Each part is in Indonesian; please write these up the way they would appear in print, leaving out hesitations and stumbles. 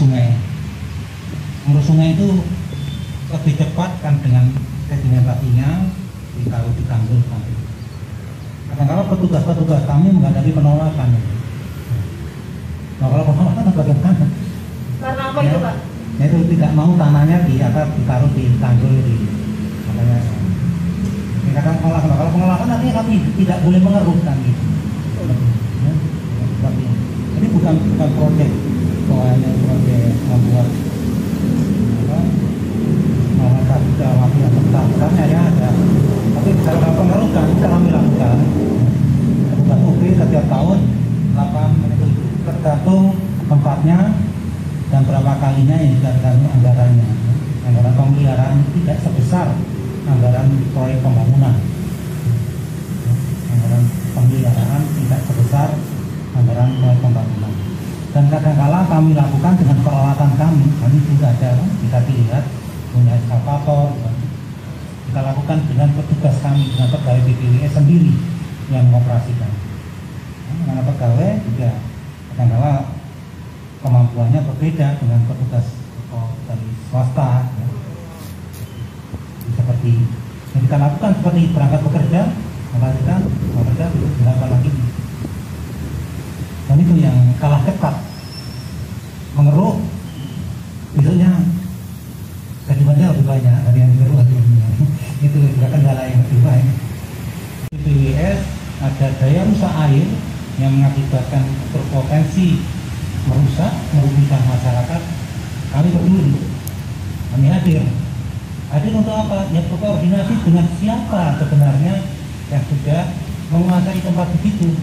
sungai. Ngurus sungai itu lebih cepat kan dengan sedimentasinya ditaruh di tanggul. Kadang-kadang petugas kami menghadapi penolakan. Nah, kalau penolakan bagaimana? Karena apa itu, Pak? Itu tidak mau tanahnya ditaruh di tanggul di makanya. Kadang penolakan. Kalau penolakan artinya kami tidak boleh mengeruhkan gitu. Ini bukan proyek, soalnya proyek membuat mengangkat waktu yang tentang ya ada. Tapi kalau pengeruhkan bisa kami lakukan. Bukan UB setiap tahun 8 menit tergantung tempatnya dan berapa kalinya yang tergantung anggarannya. Anggaran pemeliharaan tidak sebesar anggaran proyek pembangunan. Anggaran pemeliharaan tidak sebesar anggaran proyek pembangunan. Dan kadang-kala kami lakukan dengan peralatan kami juga ada, bisa dilihat punya eskavator. Kita lakukan dengan petugas kami, dengan pegawai BPWS sendiri yang mengoperasikan. Karena pegawai juga kadang-kala kemampuannya berbeda dengan petugas dari swasta. Seperti yang kita lakukan seperti berangkat bekerja, melakukan bekerja dilakukan lagi. Dan itu yang kalah cepat, mengeruk, besoknya kedimannya lebih banyak dari yang digeruk hasilnya. Itu juga kendala yang lebih banyak. BPWS ada daya rusak air yang mengakibatkan berpotensi merugikan masyarakat. Kami peduli, kami hadir untuk apa? Ya berkoordinasi dengan siapa sebenarnya yang sudah menguasai tempat begitu.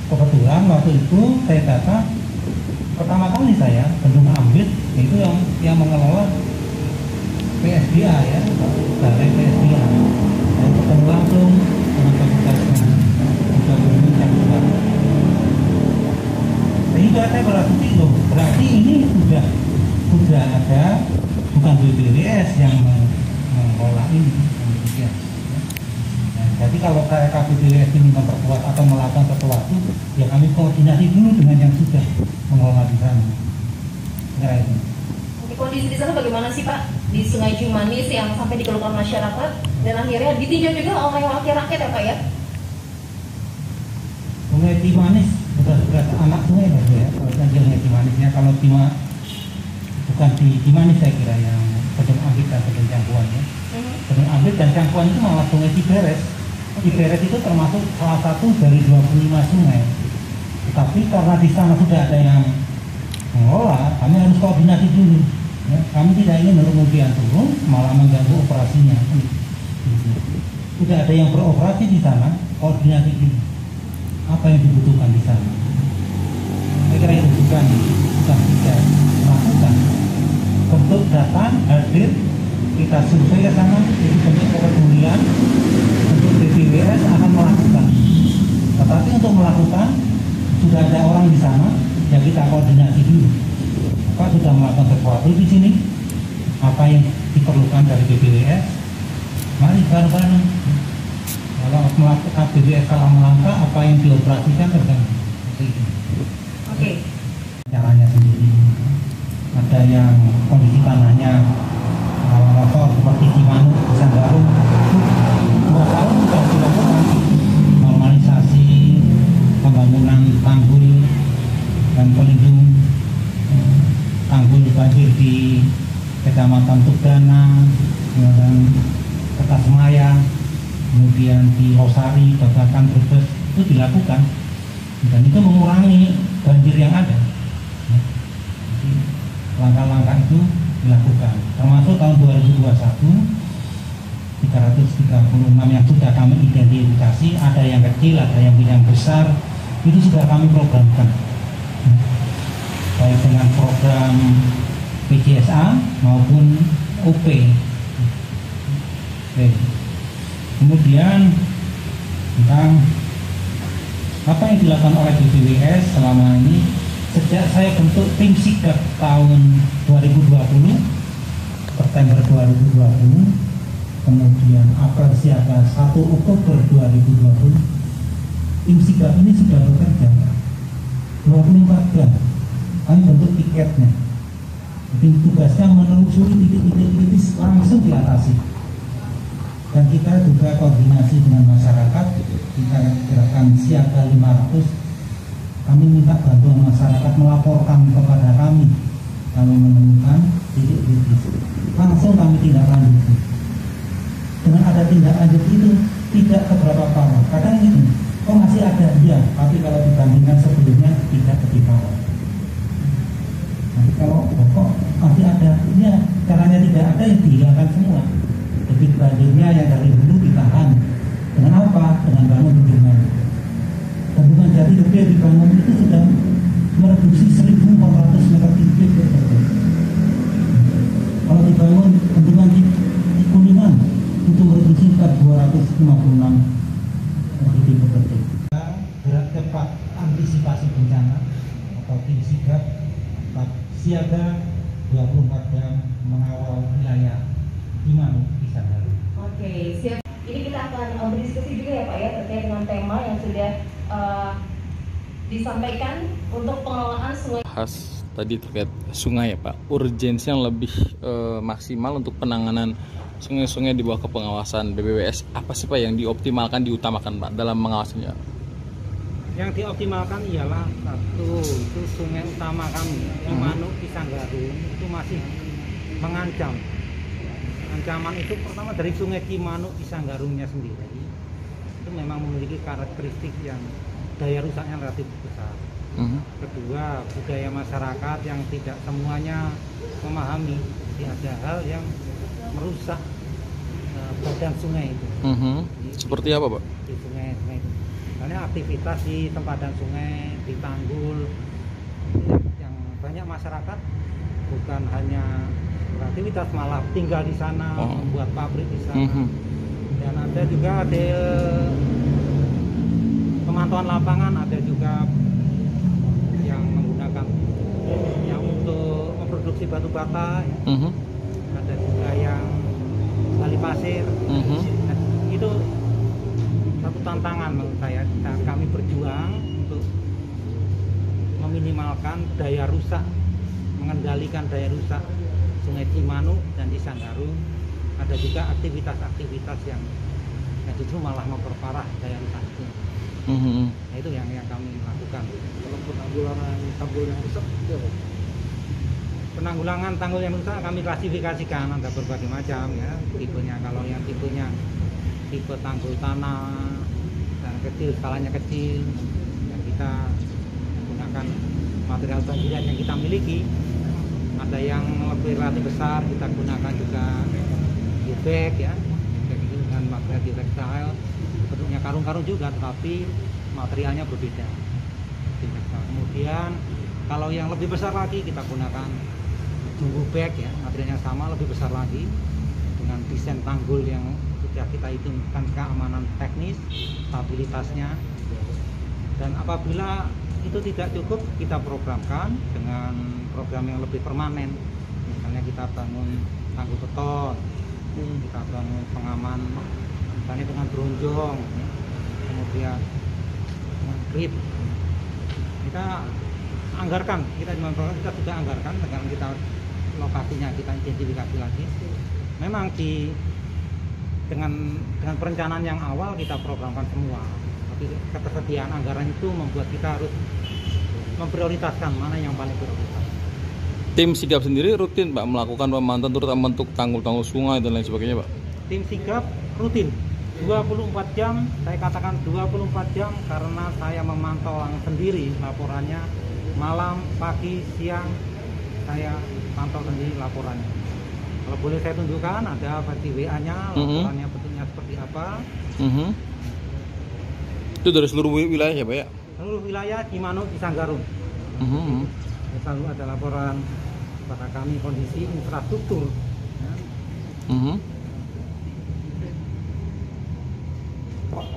Kebetulan waktu itu saya data pertama kali saya Bendung Ambit itu yang mengelola PSDA ya, balai PSDA. Dan ketemu langsung dengan petugasnya, sudah berbincang juga. Sehingga saya berasumsi loh, berarti ini sudah ada bukan BPWS yang mengelola ini. Jadi kalau KPBWS ini memperkuat atau melakukan sesuatu, ya kami koordinasi dulu dengan yang sudah mengelola di sana. Nah, ini. Kondisi di sana bagaimana sih Pak? Di Sungai Cimanis yang sampai dikeluhkan masyarakat dan akhirnya ditinjau juga oleh wakil rakyat ya Pak ya? Sungai Cimanis sudah anak sungai ya. Kalau Sungai Cimanisnya kalau bukan di Cimanis saya kira yang Bendung Ambit dan Bendung Cangkuan ya. Bendung Ambit dan Cangkuan itu malah Sungai Ciberes. Ciberes itu termasuk salah satu dari 25 sungai. Tapi karena di sana sudah ada yang mengelola, kami harus koordinasi dulu. Ya, kami tidak ingin kemudian turun malah mengganggu operasinya. Sudah ada yang beroperasi di sana, koordinasi dulu. Apa yang dibutuhkan di sana? Saya kira itu bukan bisa melakukan. Bentuk datang hadir, kita survei ke sana, itu bentuk kepedulian. Untuk BPWS akan melakukan. Tetapi untuk melakukan sudah ada orang di sana, ya kita koordinasi dulu. Apa sudah melakukan sesuatu di sini? Apa yang diperlukan dari BPWS? Mari bareng-bareng. Kalau melakukan BPWS salah melangkah, apa yang dioperasikan tergantung. Oke. Caranya sendiri. Ada yang kondisi tanahnya longsor seperti Cimanuk, Sanggarung, 2 tahun sudah dilakukan normalisasi, pembangunan tanggul dan pelindung tanggul banjir di Kecamatan Tugdana, kemudian Kertasmaya, kemudian di Losari, Babakan, Brebes itu dilakukan dan itu mengurangi banjir yang ada. Jadi langkah-langkah itu dilakukan, termasuk tahun 2021 336 yang sudah kami identifikasi, ada yang kecil, ada yang besar, itu sudah kami programkan baik dengan program PJSA maupun UP. Oke. Kemudian tentang apa yang dilakukan oleh BPWS selama ini. Sejak saya bentuk tim sigap tahun 2020, September 2020, kemudian April siaga 1 Oktober 2020, tim sigap ini sudah bekerja 24 jam. Kami bentuk tiketnya Jadi tugasnya menelusuri titik-titik kritis langsung diatasi. Dan kita juga koordinasi dengan masyarakat, kita gerakan siaga 500. Kami minta bantuan masyarakat melaporkan kepada kami kalau menemukan titik kritis. Langsung kami tindak lanjuti. Dengan ada tindak lanjut itu tidak seberapa parah. Kadang itu, oh masih ada, iya, tapi kalau dibandingkan sebelumnya tidak lebih parah. Nanti kalau kok masih ada, ya caranya tidak ada, ya dihilangkan semua. Jadi banjirnya yang dari dulu ditahan. Dengan apa? Dengan bangun bendungan. Bendungan Jati Gede dibangun itu sudah mereduksi 1.400 meter kubik per detik. Kalau dibangun bendungan di Kuningan itu mereduksi sekitar 256 kubik per detik. Gerak cepat antisipasi bencana atau tim sigap siaga 24 jam mengawal wilayah Imanu Kisanggaru. Oke, siap. Ini kita akan berdiskusi juga ya Pak ya terkait dengan tema yang sudah disampaikan untuk pengelolaan sungai. Khas tadi terkait sungai ya Pak, urgensi yang lebih maksimal untuk penanganan sungai-sungai di bawah kepengawasan BPWS apa sih Pak yang dioptimalkan, diutamakan Pak dalam mengawasinya? Yang dioptimalkan ialah satu, itu sungai utama kami Imanu Kisanggaru itu masih mengancam. Ancaman itu pertama dari sungai Imanu Kisanggarunya sendiri itu memang memiliki karakteristik yang daya rusaknya relatif besar. Kedua, budaya masyarakat yang tidak semuanya memahami, jadi ada hal yang merusak badan sungai itu. Seperti apa Pak? Di sungai-sungai itu. Misalnya aktivitas di sempadan sungai, di tanggul, yang banyak masyarakat bukan hanya beraktivitas malah tinggal di sana, membuat pabrik di sana. Dan ada juga pemantauan lapangan, ada juga yang menggunakan yang untuk memproduksi batu bata, ada juga yang gali pasir. Nah, itu satu tantangan menurut saya. Kami berjuang untuk meminimalkan daya rusak, mengendalikan daya rusak Sungai Cimanu dan Kisanggaru. Ada juga aktivitas-aktivitas yang justru malah memperparah daya rusak itu. Nah, itu yang kami lakukan. Kalau penanggulangan tanggul yang rusak, penanggulangan tanggul yang rusak kami klasifikasikan ada berbagai macam ya tipenya. Kalau yang tipenya tipe tanggul tanah dan kecil, skalanya kecil, yang kita gunakan material banjiran yang kita miliki. Ada yang lebih relatif besar, kita gunakan juga geobag ya, dengan material geotextile, bentuknya karung-karung juga, tetapi materialnya berbeda. Kemudian kalau yang lebih besar lagi kita gunakan jumbo bag ya, materialnya sama, lebih besar lagi dengan desain tanggul yang sudah kita hitungkan keamanan teknis, stabilitasnya. Dan apabila itu tidak cukup, kita programkan dengan program yang lebih permanen. Misalnya kita bangun tanggul beton, kita bangun pengaman misalnya dengan bronjong, kemudian dengan grip. Kita anggarkan, kita juga anggarkan dengan kita lokasinya kita identifikasi lagi. Memang dengan perencanaan yang awal kita programkan semua, tapi ketersediaan anggaran itu membuat kita harus memprioritaskan mana yang paling prioritas. Tim sigap sendiri rutin Pak melakukan pemantauan terutama untuk tanggul-tanggul sungai dan lain sebagainya Pak? Tim sigap rutin 24 jam, saya katakan 24 jam karena saya memantau sendiri laporannya, malam, pagi, siang saya pantau sendiri laporannya. Kalau boleh saya tunjukkan, ada versi WA-nya, laporannya bentuknya seperti apa. Itu dari seluruh wilayah ya Pak ya? Seluruh wilayah Imanu Kisanggaru. Selalu ada laporan pada kami kondisi infrastruktur. Ya.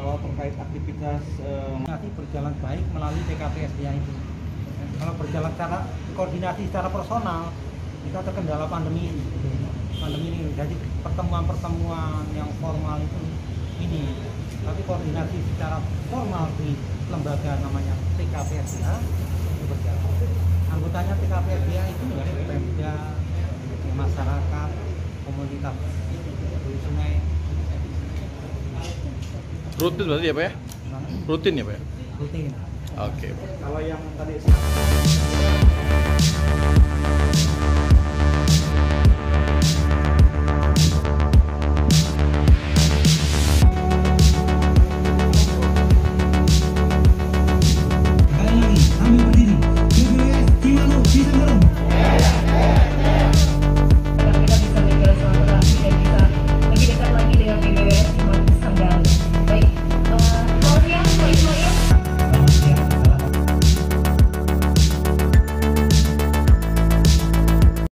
kalau terkait aktivitas Masih berjalan baik melalui PKPSDA itu. Kalau berjalan secara koordinasi secara personal, kita terkendala pandemi ini. Jadi pertemuan-pertemuan yang formal itu ini, tapi koordinasi secara formal di lembaga namanya PKPSDA itu berjalan. Anggotanya PKPSDA itu dari Pemda, masyarakat, komunitas hulu sungai. Rutin berarti ya Pak ya? Rutin ya Pak ya? Rutin. Oke. Kalau yang tadi